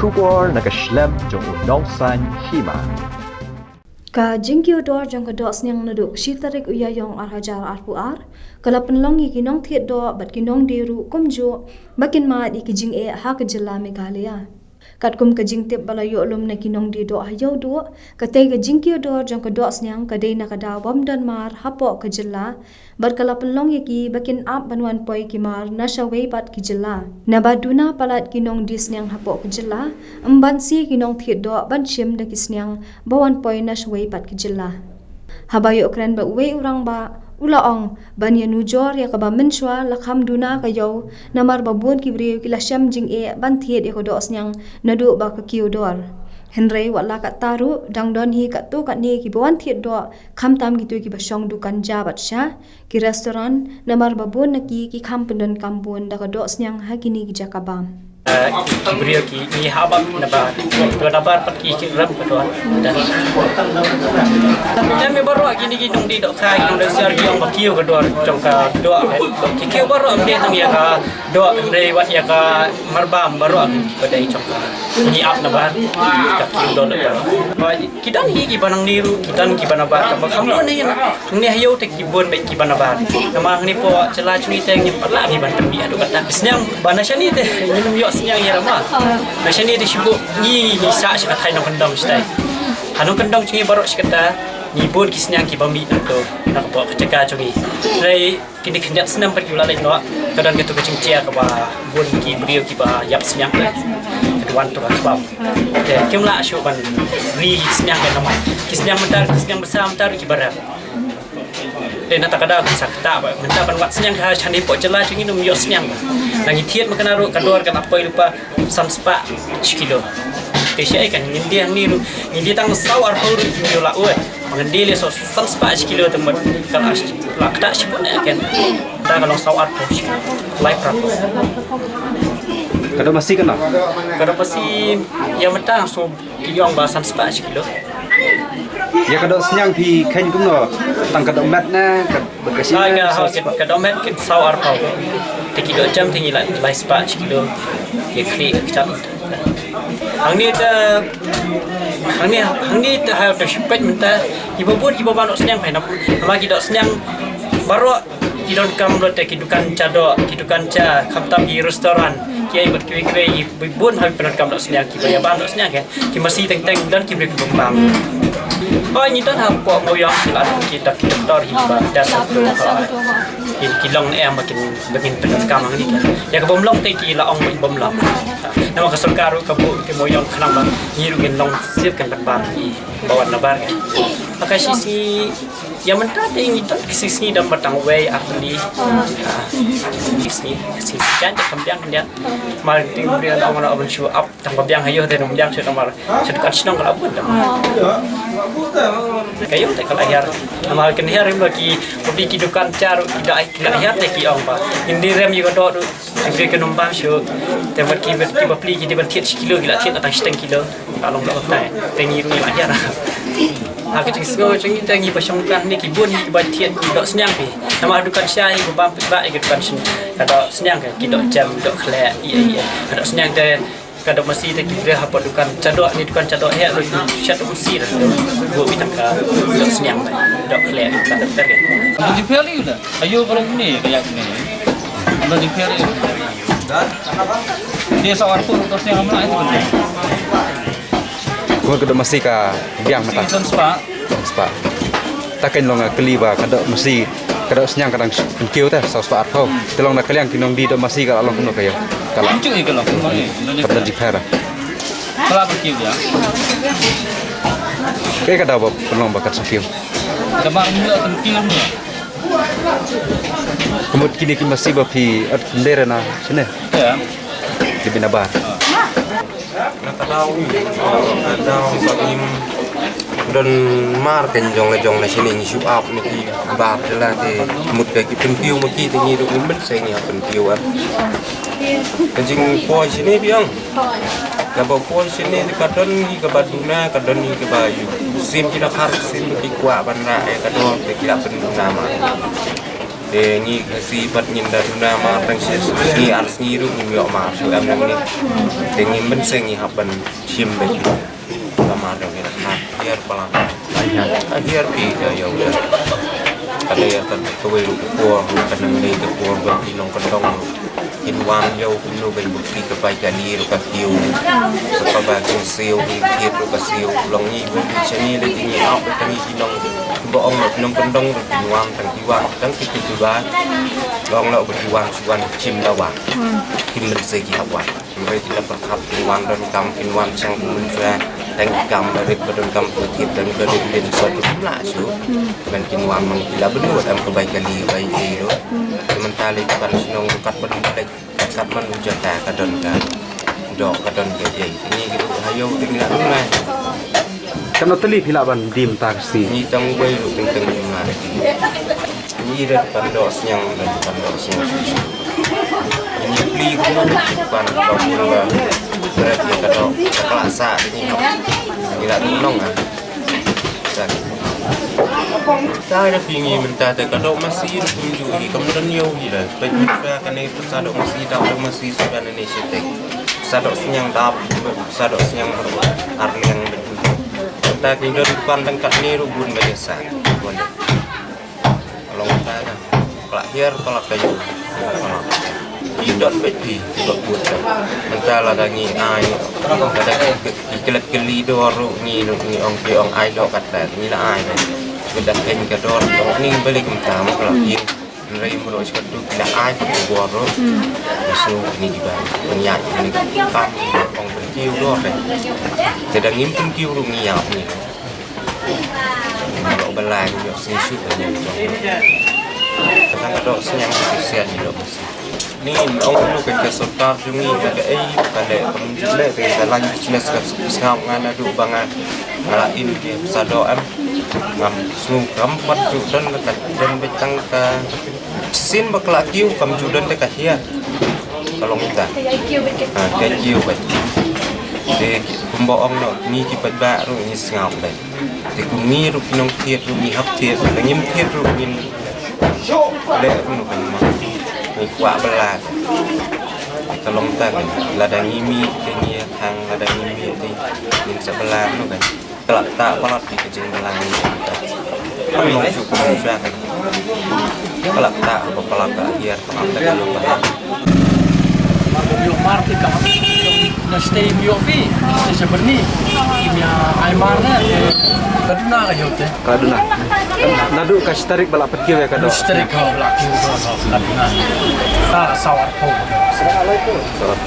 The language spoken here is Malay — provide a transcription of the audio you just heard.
Shubor nakaslem jong unong san hima. Ka jingkyu dor jong ka dos nyang naduk shitarik uyayong arhajar arpuar kala penlong yikinong thiet do bat kinong deru kumjo bakin ma di kijing e ha ka jilla Meghalaya kat kum ka jing tip bala yo lum na kinong di do hayo do ka te ka jingkyu dor jong ka dos nyang ka de na ka da bam dan mar hapo ka jilla bat kala penlong yiki bakin ap banwan poi kimar na shawei bat ki jilla na baduna palat kinong dis nyang hapo ka jilla amban si kinong thiet do ban shim da kisnyang bawan poi na shawei pat ki jilla habayo kren ba uwe urang ba ulaong banya nujor ya kaba menshwa lakham duna kayo namar babun kibriyo kilasham jing e ban thiet e kodos nyang nadu ba ka kiodor henrei wala ka taru dangdon hi ka to ka ne ki bawan thiet do kham tam ki tu ki basong dukan jabat sha ki restaurant namar babun na ki kham pendon kambun da kodos nyang hakini ki jakabam Kibriyo ki ni habang nabar dua nabar pat ki ram kedua dan kami baru gini nung di dok kai nung dasar ki ong bakiu kedua jongka doa ki kiu baru amde tang ya ka doa amde wat ya ka marbam baru badai jongka ni ap nabar ka kiu do nabar kidan hi ki banang niru kidan ki banabar ka kham ni ni hayo te ki bon baik ki banabar namang ni po cela cuni teng ni patla ni ban tembi adu kata senyang banasani te minum yo senyang ya ramah. Macam ni disebut ni sa sekat hai nong kendong stai. Hanong kendong cungi baru sekata ni bon kisnyang ki bami tu nak bawa keceka cungi. Lai kini kenyak senam pergi ulalai no. Kadang gitu kecing cia ke bah bon ki beriu ki bah yap senyang le. Keduan tu kan sebab. Okay, kemla asyuk ban ri senyang kan nama. Kisnyang mentar kisnyang besar mentar ki barat. Dan tak ada kisah kita, mentah ban wat senyang kah candi pok jelas cungi num yo senyang. Nangi tiat makan aru kador kan apa lupa samspa sekilo. Kesia ikan ngindia niru ngindia tang sawar puru kilo la ue. Mengendili so samspa sekilo tempat kalau lak tak sebut kan. Tak kalau sawar puru live rapo. Kada masih kena. Kada masih yang mentang so kiong ba samspa sekilo. Ya kada senyang di kain kuno tang kada mat na bekasi. Kada mat ke sawar puru. Teki 2 jam tinggi lah live spa sekilo ya klik kecap hang ni ta ha to shipet minta ibu buat ibu banok senyang pai nak lagi dok senyang baru kidon kam lo te kidukan cha do kidukan cha khamtam di restoran kiai ber kiai bun ha penon kam dok senyang ki ya ban dok senyang kan ki masih teng dan ki ber kembang oh ni tan ha po mo yang silat kita tor hi ba dasar tu kilong makin penuh kamang ni kan ya kebom long te ki la ong bom long nama kasulkaru kabu ke moyong kenamba nyiru gen long sip kan berbar di bawah nabar kan maka sisi yang mentah te ini tu sisi dan batang way ahli sisi kan kambiang dia mal ting bria la ong la show up tang kambiang hayo te nom jang se nomor sedekat sinong kalau pun kayo te kalau akhir nama ken hari bagi kopi kidukan caru tidak akhir te ki ong ba indi rem yo do beri ke nombang show tempat ki beli ki ban thiet kilo gila thiet atang 10 kilo kalau blok tai tengi ru yang akhir aku cing sego cing tengi pasongkan ni ki bun ki ban thiet dok senyang pi nama adukan syai ko bam ba ke dukan sin kada senyang ke ki dok jam dok khle iya kada senyang te kada masih te ki bre apa dukan cadok ni dukan cadok he lu chat mesti dah go bitang ka dok senyang dok khle kada terke di peli udah ayo kalau ni kayak ni udah di peli dia sawar pun terusnya ngamla itu benar. Kau kada masih ka biang mata. Spa. Taken long keliba kada masih kada senyang kadang kieu teh spa arpau. Telong nak kaliang kinong di do masih ka long kuno kayo. Kala. Lucu ke long. Kada di phara. Kala kieu dia. Kayak kada apa pelong bakat sakieu. Kamar mula kieu mula. Kemudian kini kita masih bapi lera na sini. Ya. Di Binabar. Nakadaw pagim don mar kan jong na sini ni show up ni ki bar la te mut ka ki pentiu ma ki te ni do mit sai ni pentiu an kajing po sini biang ka ba po sini ka don ni ka baduna ka don ni ka bayu sim ki na khar sim ki kwa ban na e ka do te ki la pen nama ngi si bat ngin daruna ma tang si ars ngi ru ngi yo ma su am nang ni ngi men se ngi haban sim be sama dong ya nah biar pelan biar pi ya udah kada ya kan kowe ru ko kan ngi ke ko ba ti nong kan dong in wan yo nu ben bukti ke pai kali ru ka tiu sa ba kin siu ki kiet ru ka siu long ni bu chani le ti ni au ta ni ki nong bo ong nong kan dong ru in wan tang ti wan tang ki ti ba long lo bu ti wan su wan chim da wan kim men se ki ha wan mai ti laประคับ in wan don kam in wan chang mun fra tang kam dari badon kam ti dan dari den so ti la su ben kin wan mang ti la benu am kebaikan li bai ti ro sementara kan sinong kat badon kat man ujata kadon ka dok kadon ke ye ini gitu hayo tinggal rumah Kan teli pilaban dim taksi. ni tang bai ru teng teng rumah ini dah pandos yang ini beli kuno depan bangun ba berat ya kado kelasa ini tidak nong ah saya pingin minta te kado masih tunjuk di kemudian yo ida penyuka kan itu sadok masih dak masih sudah Indonesia tek sadok senyang dap sadok senyang arleng betul kita tinggal depan tengkat ni rubun biasa boleh kalau kita kan kelahir kelak kayu tidak beti tidak buta mentala dangi ai kada ikelat keli doru ni ong ke ong ai dok kata ni la ai sudah ken ke dor tong ni balik mentam kalau ing rai mero sekadu la ai ko goro so ni diba penyak ni kam ong penkiu dor tidak ngim penkiu ru ni ya ni kalau belang yo sing shoot ni sang dok senyang kesian ni dok ni ông lu ke kesota jungi ada pada pemjule ke dalam bisnes skap ngana du bangan ngala in ke sado am ngam sung kampat ju dan dekat dan betang ka sin bakla kiu kam ju dan dekat ya kalau kita ke kiu ke de kumboong no ni ki ba ru ni skap le de kumi ru nong thiet ru ni hap thiet ngim thiet ru ni le nu kan ma kuat belas tolong tangan ladang imi kini hang ladang imi di min sebelah tu kan kelak tak palat di kejeng belang ini kan mau cukup sudah kan kelak tak apa pelak akhir pelak tak kalau bahaya Yung market ka na stay mo fi sa Berni kimya ay marna kaduna kayo te Kaduna. Nadu kasih tarik balap pergi ya kado. stay ka laki do kaduna sawar po Salah